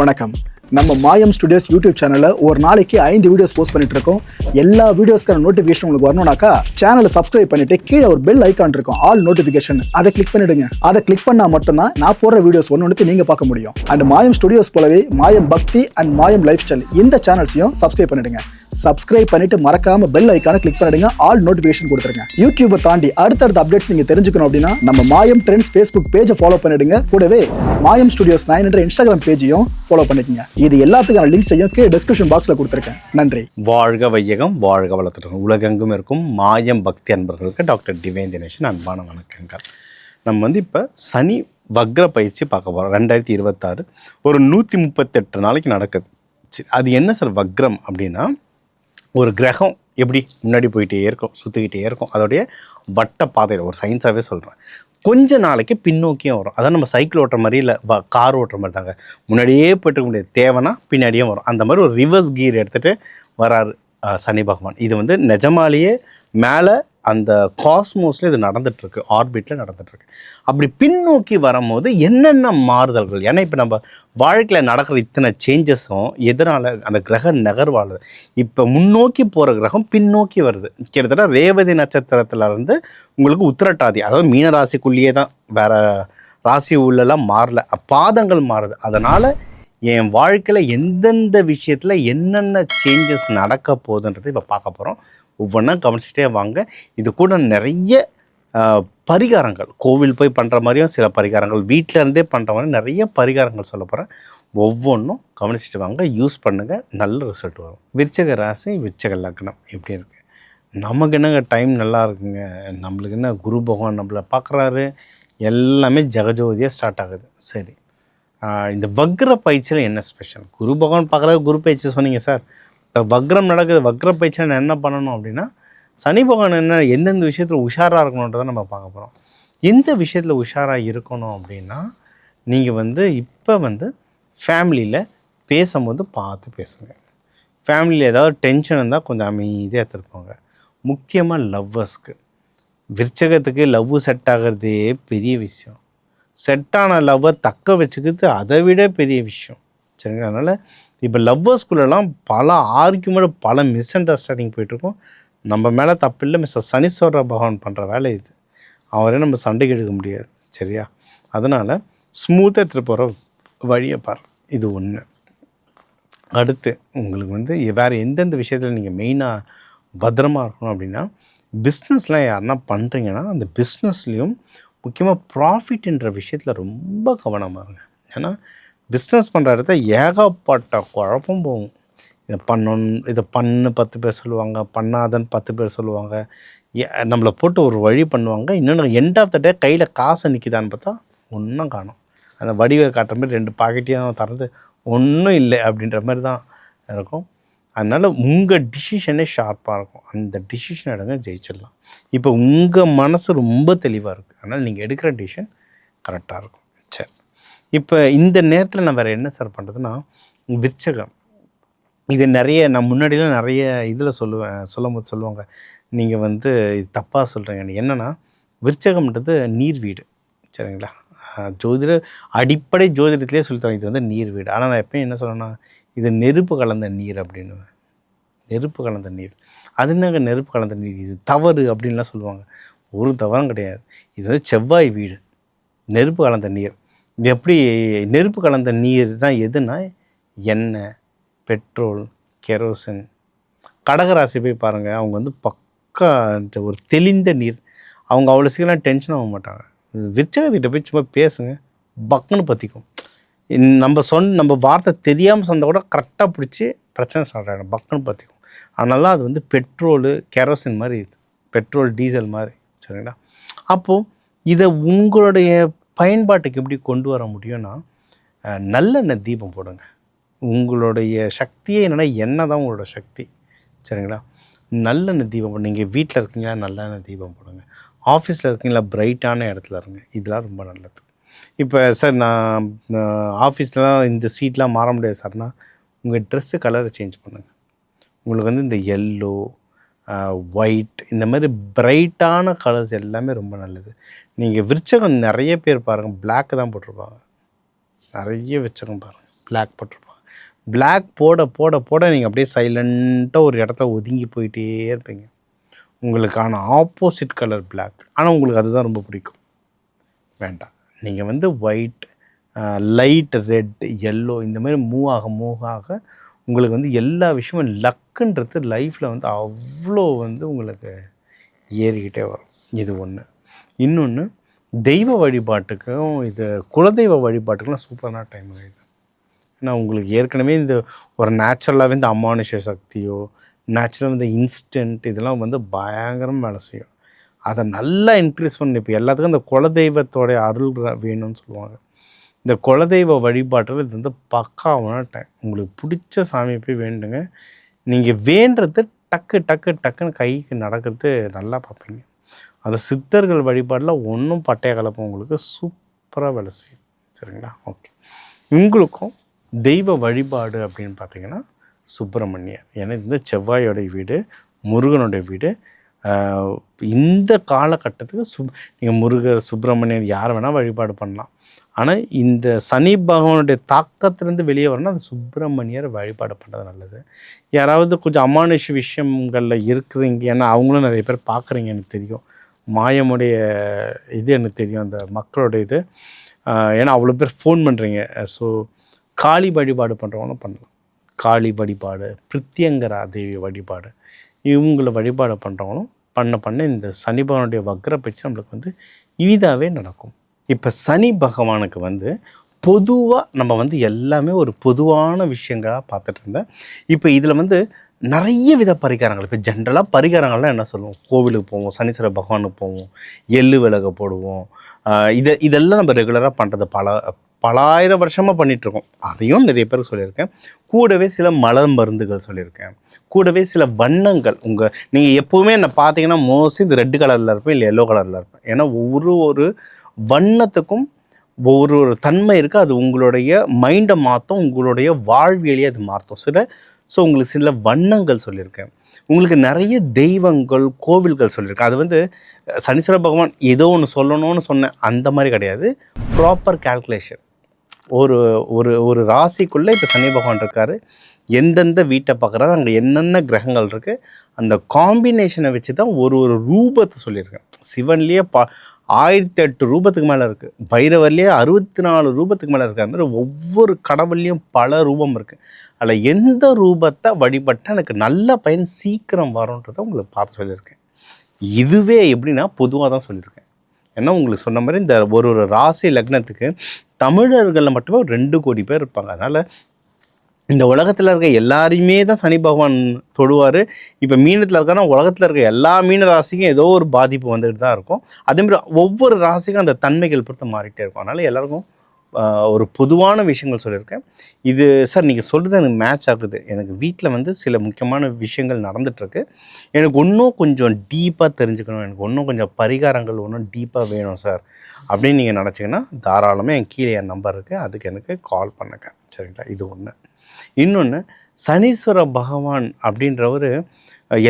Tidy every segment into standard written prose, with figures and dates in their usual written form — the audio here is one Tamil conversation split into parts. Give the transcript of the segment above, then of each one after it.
வணக்கம். நம்ம மாயம் ஸ்டுடியோஸ் யூடியூப் சேனல்ல ஒரு நாளைக்கு 5 வீடியோஸ் போஸ்ட் பண்ணிட்டு இருக்கோம். எல்லா வீடியோஸ்க்கான நோட்டிஃபிகேஷன் உங்களுக்கு வரணும்னாக்கா சேனலை சப்ஸ்கிரைப் பண்ணிட்டு கீழே ஒரு பெல் ஐகான் இருக்கும், ஆல் நோட்டிஃபிகேஷன். அதை கிளிக் பண்ணிடுங்க. அதை கிளிக் பண்ணா மட்டும்தான் நான் போடுற வீடியோஸ் ஒன்று நீங்க பார்க்க முடியும். அண்ட் மாயம் ஸ்டுடியோஸ் போலவே மாயம் பக்தி அண்ட் மாயம் லைஃப் ஸ்டைல் இந்த சேனல்ஸையும் சப்ஸ்கிரைப் பண்ணிடுங்க. சப்ஸ்கிரைப் பண்ணிட்டு மறக்காம பெல் ஐகானை கிளிக் பண்ணிடுங்க, ஆல் நோட்டிஃபிகேஷன் கொடுத்துருங்க. யூடியூபை தாண்டி அடுத்தடுத்த அப்டேட்ஸ் நீங்க தெரிஞ்சுக்கணும் அப்படின்னா நம்ம மாயம் ட்ரெண்ட்ஸ் ஃபேஸ்புக் பேஜை ஃபாலோ பண்ணிடுங்க. கூடவே மாயம் ஸ்டுடியோஸ் 9 என்ற இன்ஸ்டாகிராம் பேஜையும் ஃபாலோ பண்ணிக்கங்க. இது எல்லாத்துக்கான லிங்க்ஸையும் கீழே டிஸ்கிரிப்ஷன் பாக்ஸ்ல கொடுத்துருக்கேன். நன்றி. வாழ்க வையகம், வாழ்க வளத்துடன் உலகெங்கும் இருக்கும் மாயம் பக்தி அன்பர்களுக்கு டாக்டர் டிவைன் தினேஷன் அன்பான வணக்கங்கள். நம்ம இப்போ சனி வக்ர பயிற்சி பார்க்க போகிறோம். 2026 ஒரு 138 நாளைக்கு நடக்குது. அது என்ன சார் வக்ரம் அப்படின்னா, ஒரு கிரகம் எப்படி முன்னாடி போயிட்டே இருக்கும், சுற்றிக்கிட்டே இருக்கும், அதோடைய வட்ட பாதையில் ஒரு சயின்ஸாகவே சொல்கிறேன். கொஞ்ச நாளைக்கு பின்னோக்கியும் வரும். அதான் நம்ம சைக்கிள் ஓட்டுற மாதிரி இல்லை, கார் ஓட்டுற மாதிரி தாங்க. முன்னாடியே போய்ட்டு முடியாது, தேவைன்னா பின்னாடியும் வரும். அந்த மாதிரி ஒரு ரிவர்ஸ் கீர் எடுத்துகிட்டு வராரு சனி பகவான். இது நிஜமாலேயே மேலே அந்த காஸ்மோஸில் இது நடந்துகிட்ருக்கு, ஆர்பிட்டில் நடந்துகிட்ருக்கு. அப்படி பின்னோக்கி வரும்போது என்னென்ன மாறுதல்கள், ஏன்னா இப்போ நம்ம வாழ்க்கையில் நடக்கிற இத்தனை சேஞ்சஸும் எதனால் அந்த கிரக நகர்வாள். இப்போ முன்னோக்கி போகிற கிரகம் பின்னோக்கி வருது. கிட்டத்தட்ட ரேவதி நட்சத்திரத்துலேருந்து உங்களுக்கு உத்திரட்டாதி, அதாவது மீன ராசிக்குள்ளேயே தான், வேறு ராசி உள்ளெல்லாம் மாறல, பாதங்கள் மாறுது. அதனால் என் வாழ்க்கையில் எந்தெந்த விஷயத்தில் என்னென்ன சேஞ்சஸ் நடக்க போகுதுன்றது இப்போ பார்க்க போகிறோம். ஒவ்வொன்றா கவனிச்சுட்டே வாங்க. இது கூட நிறைய பரிகாரங்கள், கோவில் போய் பண்ணுற மாதிரியும் சில பரிகாரங்கள், வீட்டில் இருந்தே பண்ணுற மாதிரி நிறைய பரிகாரங்கள் சொல்ல போகிறேன். ஒவ்வொன்றும் கவனிச்சுட்டு வாங்க, யூஸ் பண்ணுங்கள், நல்ல ரிசல்ட் வரும். விருச்சிக ராசி, விருச்சிக லக்னம் எப்படி இருக்குது? நமக்கு என்னங்க டைம் நல்லா இருக்குங்க. நம்மளுக்கு என்ன குரு பகவான் நம்மளை பார்க்குறாரு, எல்லாமே ஜெகஜோதியாக ஸ்டார்ட் ஆகுது. சரி, இந்த வக்ர பயிற்சியில் என்ன ஸ்பெஷல்? குரு பகவான் பார்க்குறாரு, குரு பயிற்சி சொன்னீங்க சார். இப்போ வக்ரம் நடக்குது, வக்ர பயிற்சியில் நான் என்ன பண்ணணும் அப்படின்னா, சனி பகவான் எந்தெந்த விஷயத்தில் உஷாராக இருக்கணுன்றதை நம்ம பார்க்க போகிறோம். எந்த விஷயத்தில் உஷாராக இருக்கணும் அப்படின்னா, நீங்கள் இப்போ ஃபேமிலியில் பேசும்போது பார்த்து பேசுங்க. ஃபேமிலியில் ஏதாவது டென்ஷன் இருந்தால் கொஞ்சம் அமைதியாக எடுத்துருப்பாங்க. முக்கியமாக லவ்வர்ஸ்க்கு, விருச்சகத்துக்கு லவ் செட் ஆகிறதே பெரிய விஷயம். செட்டான லவ்வை தக்க வச்சுக்கிறது அதை விட பெரிய விஷயம். சரிங்களா? அதனால் இப்போ லவ்வர்ஸ்குள்ளெல்லாம் பல ஆர்கியூமெண்ட், பல மிஸ் அண்டர்ஸ்டாண்டிங் போயிட்டுருக்கோம். நம்ம மேலே தப்பில்லை, மிஸ்டர் சனீஸ்வர பகவான் பண்ணுற வேலை இது. அவரே நம்ம சண்டைக்கு எடுக்க முடியாது. சரியா? அதனால் ஸ்மூத்தாக எடுத்துகிட்டு போகிற வழியை பாரு. இது ஒன்று. அடுத்து உங்களுக்கு வேறு எந்தெந்த விஷயத்தில் நீங்கள் மெயினாக பத்திரமா இருக்கணும் அப்படின்னா, பிஸ்னஸ்லாம் யாருன்னா பண்ணுறீங்கன்னா அந்த பிஸ்னஸ்லேயும் முக்கியமாக ப்ராஃபிட்ன்ற விஷயத்தில் ரொம்ப கவனமாக இருங்க. ஏன்னா பிஸ்னஸ் பண்ணுற இடத்த ஏகப்பட்ட குழப்பம் போகும். இதை பண்ணணும், இதை பண்ணு 10 பேர் சொல்லுவாங்க, பண்ணாதன்னு 10 பேர் சொல்லுவாங்க, நம்மளை போட்டு ஒரு வழி பண்ணுவாங்க. இன்னொன்று எண்ட் ஆஃப் த டே கையில் காசு நிற்கிதான்னு பார்த்தா ஒன்றும் காணும். அந்த வடிவை காட்டுற மாதிரி 2 பாக்கெட்டையும் திறந்து ஒன்றும் இல்லை அப்படின்ற மாதிரி தான் இருக்கும். அதனால் உங்கள் டிசிஷனே ஷார்ப்பாக இருக்கும். அந்த டிசிஷன் எடுங்க, ஜெயிச்சிடலாம். இப்போ உங்கள் மனசு ரொம்ப தெளிவாக இருக்குது, அதனால் நீங்கள் எடுக்கிற டிசிஷன் கரெக்டாக இருக்கும். சரி, இப்போ இந்த நேரத்தில் நான் வேறு என்ன சார் பண்ணுறதுன்னா, விருச்சகம் இது நிறைய நான் முன்னாடிலாம் நிறைய இதில் சொல்லும்போது சொல்லுவாங்க, நீங்கள் இது தப்பாக சொல்கிறீங்க. என்னென்னா, விருச்சகம்ன்றது நீர் வீடு. சரிங்களா? அடிப்படை ஜோதிடத்திலே சொல்லித்தரோம், இது நீர் வீடு. ஆனால் நான் எப்பயும் என்ன சொல்கிறேன்னா, இது நெருப்பு கலந்த நீர் அப்படின்னு. நெருப்பு கலந்த நீர், அது என்னங்க நெருப்பு கலந்த நீர், இது தவறு அப்படின்லாம் சொல்லுவாங்க. ஒரு தவறும் கிடையாது. இது செவ்வாய் வீடு, நெருப்பு கலந்த நீர். இது எப்படி நெருப்பு கலந்த நீர்னால் எதுனா, எண்ணெய், பெட்ரோல், கெரோசின். கடகராசி போய் பாருங்கள், அவங்க பக்கா ஒரு தெளிந்த நீர். அவங்க அவ்வளோ சீக்கிரம் டென்ஷன் ஆக மாட்டாங்க. விருச்சகத்திட்ட போய் சும்மா பேசுங்க, பக்குன்னு பற்றிக்கும். நம்ம வார்த்தை தெரியாமல் சொன்னால் கூட கரெக்டாக பிடிச்சி பிரச்சனை ஸ்டார்ட் ஆகிடும், பக்குன்னு பற்றிக்கும். அதனால அது பெட்ரோலு, கெரோசின் மாதிரி, இது பெட்ரோல் டீசல் மாதிரி. சரிங்களா? அப்போது இதை உங்களுடைய பயன்பாட்டுக்கு எப்படி கொண்டு வர முடியும்னா, நல்லெண்ணெய் தீபம் போடுங்க. உங்களுடைய சக்தியே என்னென்னா எண்ணெய் தான் உங்களோட சக்தி. சரிங்களா? நல்லெண்ணெய் தீபம் போடுங்க. நீங்கள் வீட்டில் இருக்கீங்களா, நல்லெண்ணெய் தீபம் போடுங்க. ஆஃபீஸில் இருக்கீங்களா, பிரைட்டான இடத்துல இருங்க. இதெல்லாம் ரொம்ப நல்லது. இப்போ சார் நான் ஆஃபீஸ்லாம் இந்த சீட்லாம் மாற முடியாது சார்னா, உங்கள் ட்ரெஸ்ஸு கலரை சேஞ்ச் பண்ணுங்கள். உங்களுக்கு இந்த எல்லோ, ஒயிட், இந்த மாதிரி பிரைட்டான கலர்ஸ் எல்லாமே ரொம்ப நல்லது. நீங்கள் விருச்சகம் நிறைய பேர் பாருங்கள், பிளாக்கு தான் போட்டிருப்பாங்க. நிறைய விருச்சகம் பாருங்கள் பிளாக் போட்டிருப்பாங்க. பிளாக் போட போட போட நீங்கள் அப்படியே சைலண்ட்டாக ஒரு இடத்துல ஒதுங்கி போயிட்டே இருப்பீங்க. உங்களுக்கான ஆப்போசிட் கலர் பிளாக். ஆனால் உங்களுக்கு அதுதான் ரொம்ப பிடிக்கும். வேண்டாம், நீங்கள் வந்து ஒயிட், லைட் ரெட், எல்லோ இந்த மாதிரி மூவ் ஆக உங்களுக்கு வந்து எல்லா விஷயமும் லக்குன்றது லைஃப்பில் வந்து அவ்வளோ வந்து உங்களுக்கு ஏறிக்கிட்டே வரும். இது ஒன்று. இன்னொன்று, தெய்வ வழிபாட்டுக்கும் இது குலதெய்வ வழிபாட்டுக்கெலாம் சூப்பரான டைம் இது. ஏன்னா உங்களுக்கு ஏற்கனவே இந்த ஒரு நேச்சுரலாகவே இந்த அமானுஷ சக்தியோ நேச்சுரலாக இந்த இன்ஸ்டன்ட் இதெல்லாம் வந்து பயங்கரம் வேலை செய்யும். அதை நல்லா இன்க்ரீஸ் பண்ணி இப்போ எல்லாத்துக்கும் இந்த குலதெய்வத்தோடைய அருள் வேணும்னு சொல்லுவாங்க. இந்த குலதெய்வ வழிபாட்டில் இது வந்து பக்காவான டைம். உங்களுக்கு பிடிச்ச சாமியை போய் வேண்டுங்க. நீங்கள் வேண்டுறது டக்கு டக்கு டக்குன்னு கைக்கு நடக்கிறது நல்லா பார்ப்பீங்க. அந்த சித்தர்கள் வழிபாடில் ஒன்றும் பட்டைய கலப்பம் உங்களுக்கு சூப்பராக வேலை செய்யும். சரிங்களா? ஓகே. உங்களுக்கும் தெய்வ வழிபாடு அப்படின்னு பார்த்தீங்கன்னா சுப்பிரமணியர். ஏன்னா இந்த செவ்வாயோடைய வீடு, முருகனுடைய வீடு. இந்த காலகட்டத்துக்கு நீங்கள் முருகர், சுப்பிரமணியர் யார் வேணால் வழிபாடு பண்ணலாம். ஆனால் இந்த சனி பகவானுடைய தாக்கத்திலேருந்து வெளியே வரணும், அது சுப்பிரமணியர் வழிபாடு பண்ணுறது நல்லது. யாராவது கொஞ்சம் அமானுஷ விஷயங்களில் இருக்கிறீங்க, ஏன்னா அவங்களும் நிறைய பேர் பார்க்குறீங்க, எனக்கு தெரியும். மாயமுடைய இது எனக்கு தெரியும், அந்த மக்களுடைய இது. ஏன்னா அவ்வளோ பேர் ஃபோன் பண்ணுறீங்க. ஸோ காளி வழிபாடு பண்ணுறவங்களும் பண்ணலாம். காளி வழிபாடு, பிரித்தியங்கரா தேவி வழிபாடு, இவங்களை வழிபாடு பண்ணுறவங்களும் பண்ண இந்த சனி பகவானுடைய வக்ர பயிற்சி நம்மளுக்கு வந்து இனிதாகவே நடக்கும். இப்போ சனி பகவானுக்கு வந்து பொதுவாக நம்ம வந்து எல்லாமே ஒரு பொதுவான விஷயங்களாக பார்த்துட்டு இருந்தேன். இப்போ இதில் வந்து நிறைய வித பரிகாரங்கள். இப்போ ஜென்ரலாக பரிகாரங்கள்லாம் என்ன சொல்லுவோம்? கோவிலுக்கு போவோம், சனீஸ்வர பகவானுக்கு போவோம், எள்ளு விளக்கு போடுவோம். இதெல்லாம் நம்ம ரெகுலராக பண்ணுறது பலாயிரம் வருஷமாக பண்ணிகிட்ருக்கோம். அதையும் நிறைய பேருக்கு சொல்லியிருக்கேன். கூடவே சில மலர் மருந்துகள் சொல்லியிருக்கேன். கூடவே சில வண்ணங்கள். நீங்கள் எப்போவுமே என்னை பார்த்தீங்கன்னா மோஸ்ட்லி இந்த ரெட் கலரில் இருப்பேன், இல்லை எல்லோ கலரில் இருப்பேன். ஏன்னா ஒரு வண்ணத்துக்கும் ஒரு தன்மை இருக்குது. அது உங்களுடைய மைண்டை மாற்றும், உங்களுடைய வாழ்வியலையே அது மாற்றும். ஸோ உங்களுக்கு சில வண்ணங்கள் சொல்லியிருக்கேன். உங்களுக்கு நிறைய தெய்வங்கள், கோவில்கள் சொல்லியிருக்கேன். அது வந்து சனீஸ்வர பகவான் ஏதோ ஒன்று சொல்லணும்னு சொன்னேன், அந்த மாதிரி கிடையாது. Proper calculation. ஒரு ராசிக்குள்ளே இப்போ சனி பகவான் இருக்கார். எந்தெந்த வீட்டை பார்க்குறாரு, அங்கே என்னென்ன கிரகங்கள் இருக்குது, அந்த காம்பினேஷனை வச்சு தான் ஒரு ரூபத்தை சொல்லியிருக்கேன். சிவன்லேயே 1008 ரூபத்துக்கு மேலே இருக்குது. பைரவர்லேயே 64 ரூபத்துக்கு மேலே இருக்குது. அது மாதிரி ஒவ்வொரு கடவுள்லேயும் பல ரூபம் இருக்குது. அதில் எந்த ரூபத்தை வழிபட்டால் எனக்கு நல்ல பயன் சீக்கிரம் வரும்ன்றதை உங்களுக்கு பார்த்து சொல்லியிருக்கேன். இதுவே எப்படின்னா பொதுவாக தான் சொல்லியிருக்கேன். ஏன்னா உங்களுக்கு சொன்ன மாதிரி இந்த ஒரு ராசி லக்னத்துக்கு தமிழர்களில் மட்டுமே 2 கோடி பேர் இருப்பாங்க. அதனால் இந்த உலகத்தில் இருக்க எல்லாரையுமே தான் சனி பகவான் தொடுவார். இப்போ மீனத்தில் இருக்கான்னா உலகத்தில் இருக்க எல்லா மீன ராசிக்கும் ஏதோ ஒரு பாதிப்பு வந்துட்டு தான் இருக்கும். அதேமாதிரி ஒவ்வொரு ராசிக்கும் அந்த தன்மைகள் பொறுத்து மாறிட்டே இருக்கும். அதனால் எல்லாருக்கும் ஒரு பொதுவான விஷயங்கள் சொல்லியிருக்கேன். இது சார் நீங்கள் சொல்கிறது எனக்கு மேட்ச் ஆகுது. எனக்கு வீட்டில் வந்து சில முக்கியமான விஷயங்கள் நடந்துகிட்ருக்கு. எனக்கு இன்னும் கொஞ்சம் டீப்பாக தெரிஞ்சுக்கணும், எனக்கு இன்னும் கொஞ்சம் பரிகாரங்கள் இன்னும் டீப்பாக வேணும் சார் அப்படின்னு நீங்கள் நினச்சிங்கன்னா தாராளமாக என் கீழே என் நம்பர் இருக்குது, அதுக்கு எனக்கு கால் பண்ணுங்க. சரிங்களா? இது ஒன்று. இன்னொன்று, சனீஸ்வர பகவான் அப்படின்றவர்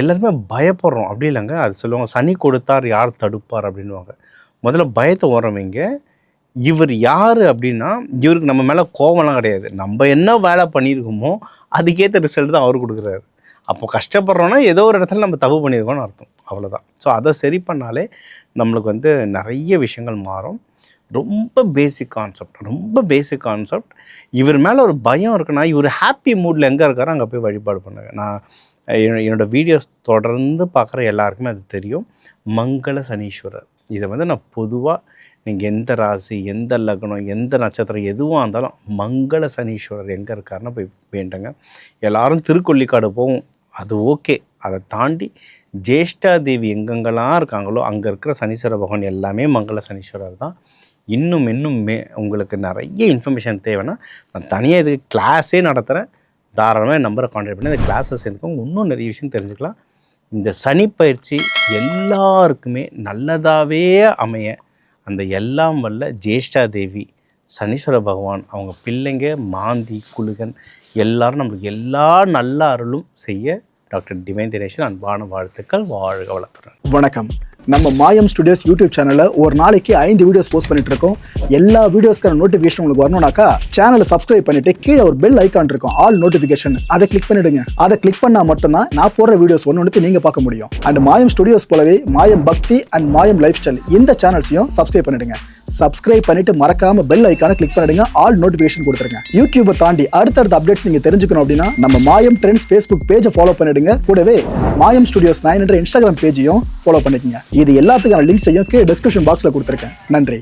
எல்லாருமே பயப்படுறோம். அப்படி இல்லைங்க, அது சொல்லுவாங்க சனி கொடுத்தார் யார் தடுப்பார் அப்படின்வாங்க. முதல்ல பயத்தை ஓரமைங்க. இவர் யார் அப்படின்னா, இவருக்கு நம்ம மேலே கோவம்லாம் கிடையாது. நம்ம என்ன வேலை பண்ணியிருக்கோமோ அதுக்கேற்ற ரிசல்ட் தான் அவர் கொடுக்குறாரு. அப்போ கஷ்டப்படுறோன்னா ஏதோ ஒரு இடத்துல நம்ம தப்பு பண்ணியிருக்கோம்னு அர்த்தம். அவ்வளோதான். ஸோ அதை சரி பண்ணாலே நம்மளுக்கு வந்து நிறைய விஷயங்கள் மாறும். ரொம்ப பேசிக் கான்செப்ட். இவர் மேலே ஒரு பயம் இருக்குன்னா, இவர் ஹாப்பி மூடில் எங்கே இருக்காரோ அங்கே போய் வழிபாடு பண்ணுங்க. நான் என்னோடய வீடியோஸ் தொடர்ந்து பார்க்குற எல்லாருக்குமே அது தெரியும். மங்கள சனீஸ்வரர். இதை வந்து நான் பொதுவாக நீங்கள் எந்த ராசி, எந்த லக்னம், எந்த நட்சத்திரம் எதுவாக இருந்தாலும் மங்கள சனீஸ்வரர் எங்கே இருக்காருன்னு போய் வேண்டுங்க. எல்லாரும் திருக்கொள்ளிக்காடு போவோம், அது ஓகே. அதை தாண்டி ஜேஷ்டா தேவி எங்கெங்கெல்லாம் இருக்காங்களோ அங்கே இருக்கிற சனீஸ்வர பகவான் எல்லாமே மங்கள சனீஸ்வரர் தான். இன்னும் உங்களுக்கு நிறைய இன்ஃபர்மேஷன் தேவைன்னா நான் தனியாக இதுக்கு கிளாஸே நடத்துகிறேன். தாராளமாக என் நம்பரை கான்டாக்ட் பண்ணி அந்த கிளாஸஸ் சேர்ந்துக்கோங்க. இன்னும் நிறைய விஷயம் தெரிஞ்சுக்கலாம். இந்த சனி பயிற்சி எல்லாருக்குமே நல்லதாகவே அமைய அந்த எல்லாம் வல்ல ஜேஷ்டா தேவி, சனீஸ்வர பகவான், அவங்க பிள்ளைங்க மாந்தி, குழுகன் எல்லாரும் நம்மளுக்கு எல்லா நல்ல அருளும் செய்ய டாக்டர் டிவைன் தினேஷன் அன்பான வாழ்த்துக்கள். வாழ்க வளத்துடன். வணக்கம். நம்ம மாயம் ஸ்டுடியோஸ் யூடியூப் சேனல்ல ஒரு நாளைக்கு 5 வீடியோஸ் போஸ்ட் பண்ணிட்டு இருக்கோம். எல்லா வீடியோஸ்க்கான நோட்டிஃபிகேஷன் உங்களுக்கு வரணும்னாக்கா சேனலை சப்ஸ்கிரைப் பண்ணிட்டு கீழே ஒரு பெல் ஐகான் இருக்கும், ஆல் நோட்டிஃபிகேஷன். அதை கிளிக் பண்ணிடுங்க. அதை கிளிக் பண்ணா மட்டும்தான் நான் போடுற வீடியோஸ் ஒன்று நீங்க பார்க்க முடியும். அண்ட் மாயம் ஸ்டுடியோஸ் போலவே மாயம் பக்தி அண்ட் மாயம் லைஃப் ஸ்டைல் இந்த சேனல்ஸையும் சப்ஸ்கிரைப் பண்ணிடுங்க. சப்ஸ்கிரைப் பண்ணிட்டு மறக்காம பெல் ஐகானை கிளிக் பண்ணிடுங்க, ஆல் நோட்டிஃபிகேஷன் கொடுத்துருங்க. யூடியூபை தாண்டி அடுத்தடுத்த அப்டேட்ஸ் நீங்க தெரிஞ்சுக்கணும் அப்படின்னா நம்ம மாயம் ட்ரெண்ட்ஸ் ஃபேஸ்புக் பேஜை ஃபாலோ பண்ணிடுங்க. கூடவே மாயம் ஸ்டுடியோஸ் 9 என்ற இன்ஸ்டாகிராம் பேஜையும் ஃபாலோ பண்ணிக்கங்க. இது எல்லாத்துக்கான லிங்க்ஸையும் கீழே டிஸ்கிரிப்ஷன் பாக்ஸ்ல கொடுத்துருக்கேன். நன்றி.